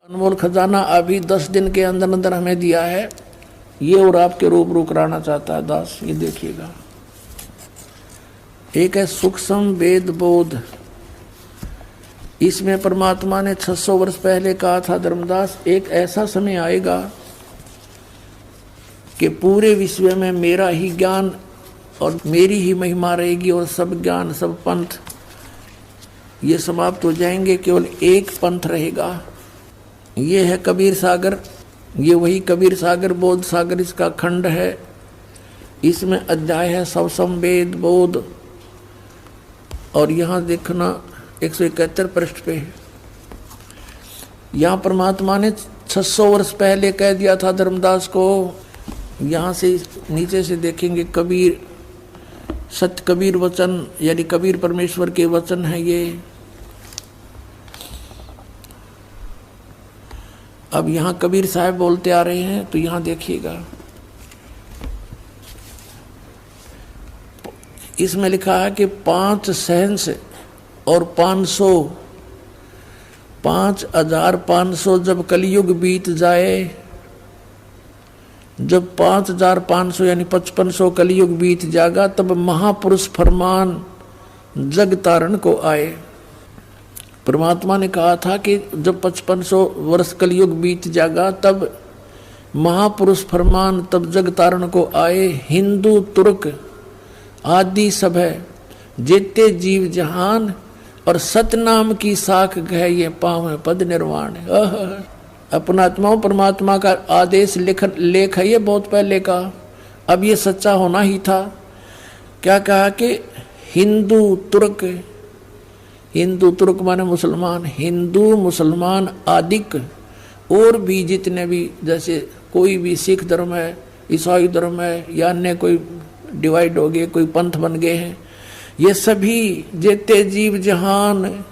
अनमोल खजाना अभी 10 दिन के अंदर अंदर हमें दिया है। ये और आपके रूबरू कराना चाहता है दास। ये देखिएगा, एक है सूक्ष्म वेद बोध। इसमें परमात्मा ने 600 वर्ष पहले कहा था, धर्मदास एक ऐसा समय आएगा कि पूरे विश्व में मेरा ही ज्ञान और मेरी ही महिमा रहेगी और सब ज्ञान सब पंथ ये समाप्त हो जाएंगे, केवल एक पंथ रहेगा। ये है कबीर सागर। ये वही कबीर सागर बोध सागर इसका खंड है। इसमें अध्याय है सवसम वेद बोध। और यहाँ देखना 171 पृष्ठ पे यहाँ परमात्मा ने 600 वर्ष पहले कह दिया था धर्मदास को। यहाँ से नीचे से देखेंगे कबीर सत्य कबीर वचन, यानी कबीर परमेश्वर के वचन है ये। अब यहाँ कबीर साहब बोलते आ रहे हैं, तो यहाँ देखिएगा, इसमें लिखा है कि 5 सहंस और 5,500 जब कलयुग बीत जाए, जब 5,500 यानी 5500 कलयुग बीत जाएगा, तब महापुरुष फरमान जग तारण को आए। परमात्मा ने कहा था कि जब 5500 वर्ष कलयुग बीत जाएगा तब महापुरुष फरमान तब जग तारण को आए। हिंदू तुर्क आदि सब है जेते जीव जहान और सतनाम की साख गह ये पाँव पद निर्वाण। अपनात्मा परमात्मा का आदेश लेख है ये बहुत पहले का। अब ये सच्चा होना ही था। क्या कहा कि हिंदू तुर्क माने मुसलमान, हिंदू मुसलमान आदिक और भी जितने भी, जैसे कोई भी सिख धर्म है, ईसाई धर्म है, या अन्य कोई डिवाइड हो गए, कोई पंथ बन गए हैं, ये सभी जेते जीव जहान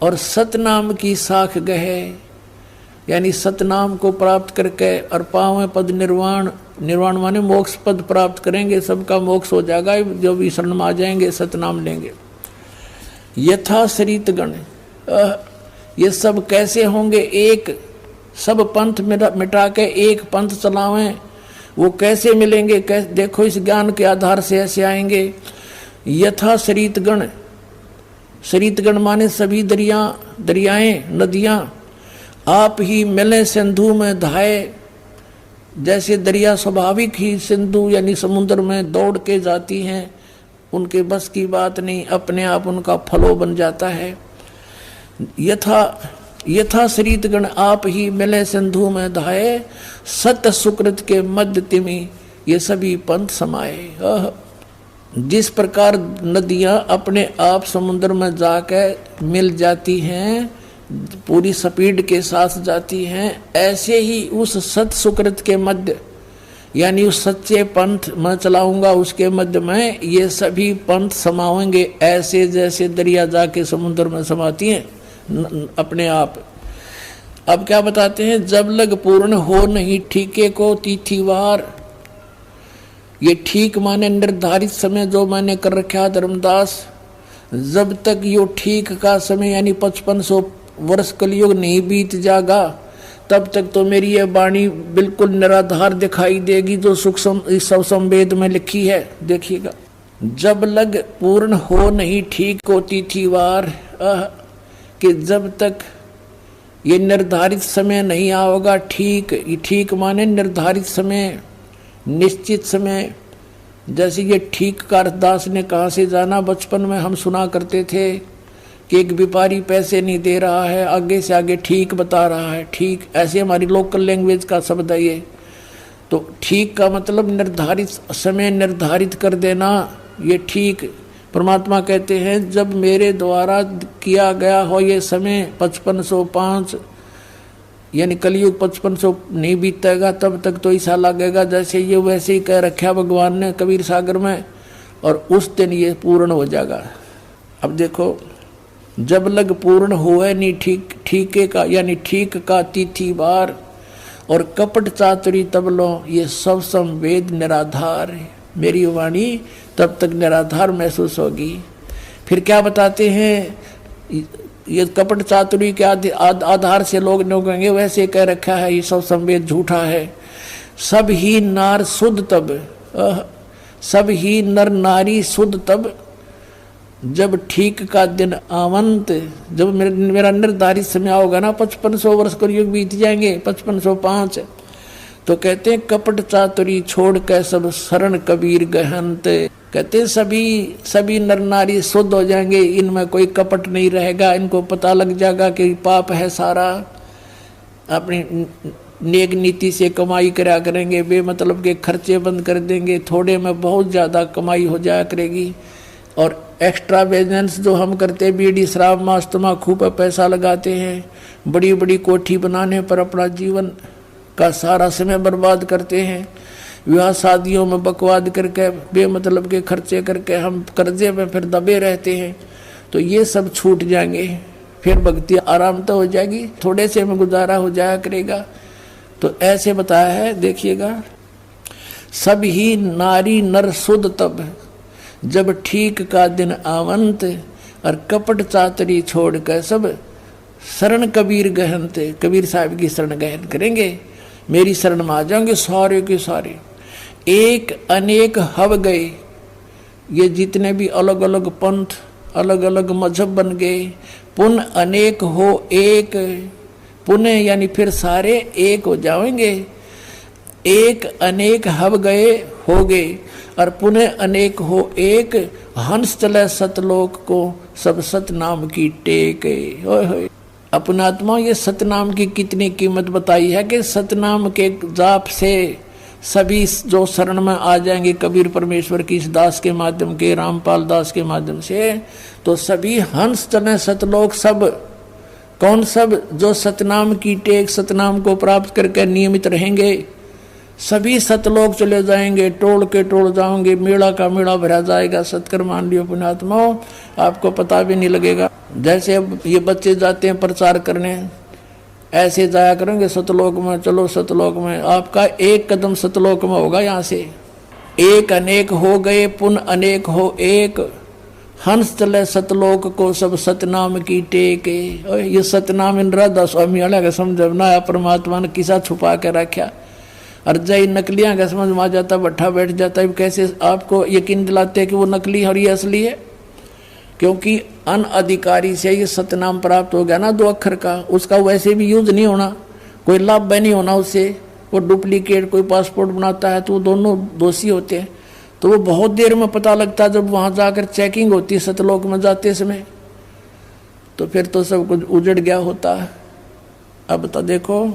और सतनाम की साख गए, यानी सतनाम को प्राप्त करके और पावे पद निर्वाण। निर्वाण माने मोक्ष पद प्राप्त करेंगे, सबका मोक्ष हो जाएगा जो भी शरण में आ जाएंगे, सतनाम लेंगे। यथा शरीत गण, ये सब कैसे होंगे? एक सब पंथ मिटा के एक पंथ चलावें, वो कैसे मिलेंगे? देखो इस ज्ञान के आधार से ऐसे आएंगे। यथा शरीतगण, शरीतगण माने सभी दरियाएं नदियां आप ही मिले सिंधु में धाये। जैसे दरिया स्वाभाविक ही सिंधु यानी समुद्र में दौड़ के जाती हैं, उनके बस की बात नहीं, अपने आप उनका फलो बन जाता है। यथा शरीतगण आप ही मिले सिंधु में धाये, सत सुकृत के मध्य तिमि ये सभी पंथ समाये। जिस प्रकार नदियां अपने आप समुद्र में जाकर मिल जाती हैं, पूरी स्पीड के साथ जाती हैं, ऐसे ही उस सत सुकृत के मध्य यानी उस सच्चे पंथ मैं चलाऊंगा, उसके मध्य में ये सभी पंथ समाएंगे, ऐसे जैसे दरिया जाके समुद्र में समाती हैं अपने आप। अब क्या बताते हैं? जब लग पूर्ण हो नहीं ठीके को तिथिवार। ये ठीक माने निर्धारित समय जो मैंने कर रखा धर्मदास, जब तक यो ठीक का समय यानी 5500 वर्ष कलयुग नहीं बीत जाएगा, तब तक तो मेरी ये वाणी बिल्कुल निराधार दिखाई देगी जो सूक्ष्म सवसम वेद में लिखी है। देखिएगा, जब लग पूर्ण हो नहीं ठीक को तिथिवार, कि जब तक ये निर्धारित समय नहीं आओगा ठीक माने निर्धारित समय, निश्चित समय। जैसे ये ठीक का दास ने कहाँ से जाना? बचपन में हम सुना करते थे कि एक व्यापारी पैसे नहीं दे रहा है, आगे से आगे ठीक बता रहा है। ठीक ऐसे हमारी लोकल लैंग्वेज का शब्द है ये। तो ठीक का मतलब निर्धारित समय निर्धारित कर देना, ये ठीक। परमात्मा कहते हैं जब मेरे द्वारा किया गया हो ये समय 5505 यानी कलयुग 5500 नहीं बीतेगा, तब तक तो ऐसा लगेगा जैसे ये वैसे ही कह रखा भगवान ने कबीर सागर में, और उस दिन ये पूर्ण हो जाएगा। अब देखो, जब लग पूर्ण हुए नहीं ठीके का यानी ठीक का तिथिवार, और कपट चातुरी तब लो ये सब संवेद निराधार। मेरी वाणी तब तक निराधार महसूस होगी। फिर क्या बताते हैं? ये कपट चातुरी के आधार से लोग कहेंगे वैसे कह रखा है, ये सब संवेद झूठा है। सब ही नार शुद्ध तब, सब ही नर नारी शुद्ध तब, जब ठीक का दिन आवंत, जब मेरा निर्धारित समय होगा ना, 5500 वर्ष को युग बीत जाएंगे, 5505, तो कहते हैं कपट चातुरी छोड़ के सब शरण कबीर गहंत। कहते हैं सभी नर नारी शुद्ध हो जाएंगे, इनमें कोई कपट नहीं रहेगा, इनको पता लग जाएगा कि पाप है सारा, अपनी नेक नीति से कमाई करा करेंगे, बेमतलब के खर्चे बंद कर देंगे, थोड़े में बहुत ज़्यादा कमाई हो जाया करेगी। और एक्स्ट्रा बिजनेस जो हम करते, बीड़ी शराब मांस तम्बाकू पर पैसा लगाते हैं, बड़ी बड़ी कोठी बनाने पर अपना जीवन का सारा समय बर्बाद करते हैं, विवाह शादियों में बकवाद करके बेमतलब के खर्चे करके हम कर्जे में फिर दबे रहते हैं, तो ये सब छूट जाएंगे, फिर भक्ति आराम तो हो जाएगी, थोड़े से में गुजारा हो जाया करेगा। तो ऐसे बताया है, देखिएगा, सब ही नारी नर शुद्ध तब, जब ठीक का दिन आवंत, और कपट चातरी छोड़ कर सब शरण कबीर गहनते, कबीर साहब की शरण गहन करेंगे, मेरी शरण में आ जाएंगे सारे के सारे। एक अनेक हव गए, ये जितने भी अलग अलग पंथ अलग अलग मजहब बन गए, पुन अनेक हो एक, पुण्य यानी फिर सारे एक हो जाएंगे। एक अनेक हव गए हो गए, और पुण्य अनेक हो एक, हंस चले सतलोक को सब सतनाम की टेक। अपना आत्मा, ये सतनाम की कितनी कीमत बताई है कि सतनाम के जाप से सभी जो शरण में आ जाएंगे कबीर परमेश्वर की इस दास के माध्यम के, रामपाल दास के माध्यम से, तो सभी हंस चले सतलोक, सब कौन, सब जो सतनाम की टेक, सतनाम को प्राप्त करके नियमित रहेंगे, सभी सतलोक चले जाएंगे, टोल के टोल जाओगे, मेला का मेला भरा जाएगा। सत्कर मान लियो पुण्यात्माओं, आपको पता भी नहीं लगेगा। जैसे अब ये बच्चे जाते हैं प्रचार करने, ऐसे जाया करेंगे सतलोक में, चलो सतलोक में, आपका एक कदम सतलोक में होगा। यहाँ से एक अनेक हो गए, पुन अनेक हो एक, हंस चले सतलोक को सब सतनाम की टेक। ये सतनाम इन राधा स्वामी वाला का समझना, परमात्मा ने किसा छुपा के रखा, और जय नकलियां का समझ में आ जाता, बैठा बैठ जाता है। कैसे आपको यकीन दिलाते हैं कि वो नकली है और ये असली है? क्योंकि अनअधिकारी से ये सतनाम प्राप्त हो गया ना 2 अक्षर का, उसका वैसे भी यूज नहीं होना, कोई लाभ नहीं होना उससे। वो डुप्लीकेट कोई पासपोर्ट बनाता है तो वो दोनों दोषी होते हैं। तो वो बहुत देर में पता लगता है, जब वहाँ जाकर चेकिंग होती है सतलोक में जाते समय, तो फिर तो सब कुछ उजड़ गया होता है। अब तो देखो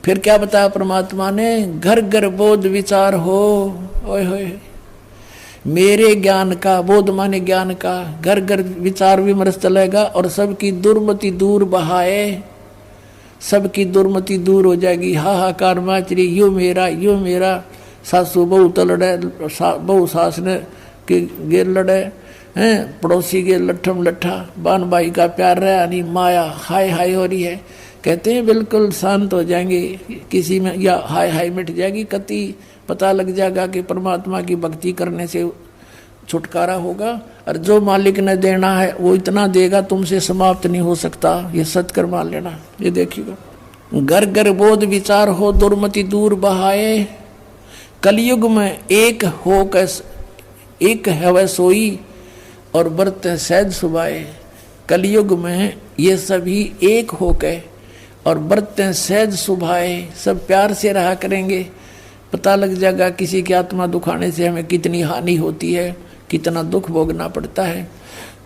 फिर क्या बताया परमात्मा ने, घर घर बोध विचार हो, ओए होए मेरे ज्ञान का, बोध माने ज्ञान का, घर घर विचार विमर्श चलेगा, और सबकी दुर्मति दूर बहाए, सबकी दुर्मति दूर हो जाएगी। हाहाकार माचरी, यो मेरा, सासू बहू तो लड़े, बहू सास ने के गे लड़े हैं, पड़ोसी के लट्ठम लट्ठा, बान भाई का प्यार रहा नहीं, माया हाय हाय हो रही है। कहते हैं बिल्कुल शांत हो जाएंगे, किसी में या हाय हाय मिट जाएगी, कति पता लग जाएगा कि परमात्मा की भक्ति करने से छुटकारा होगा, और जो मालिक ने देना है वो इतना देगा, तुमसे समाप्त नहीं हो सकता। ये सत्कर मान लेना। ये देखिएगा, घर घर बोध विचार हो, दुर्मति दूर बहाए, कलयुग में एक हो कैस एक है वह सोई, और बरत सहज सुबाए। कलयुग में ये सभी एक हो के और बरतें सहज सुभाए, सब प्यार से रहा करेंगे। पता लग जाएगा किसी की आत्मा दुखाने से हमें कितनी हानि होती है, कितना दुख भोगना पड़ता है।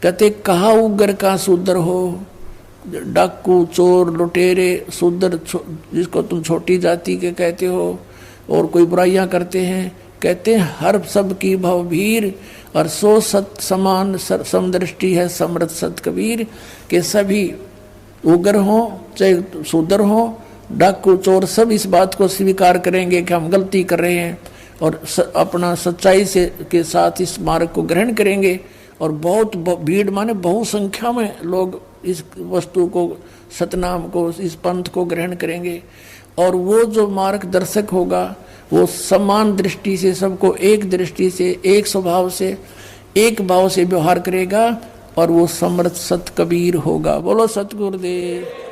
कहते कहा उग्र का शूद्र हो, डाकू चोर लुटेरे शूद्र, जिसको तुम छोटी जाति के कहते हो और कोई बुराइयां करते हैं, कहते हैं हर सब की भवभीर, और सो सत समान समदृष्टि है समृत सत कबीर। के सभी उग्र हो चाहे शूद्र हो, डाकू चोर, सब इस बात को स्वीकार करेंगे कि हम गलती कर रहे हैं, और अपना सच्चाई से के साथ इस मार्ग को ग्रहण करेंगे। और बहुत भीड़ माने बहुसंख्या में लोग इस वस्तु को, सतनाम को, इस पंथ को ग्रहण करेंगे। और वो जो मार्गदर्शक होगा वो समान दृष्टि से सबको एक दृष्टि से, एक स्वभाव से, एक भाव से व्यवहार करेगा, और वो समर्थ सत कबीर होगा। बोलो सतगुरुदेव।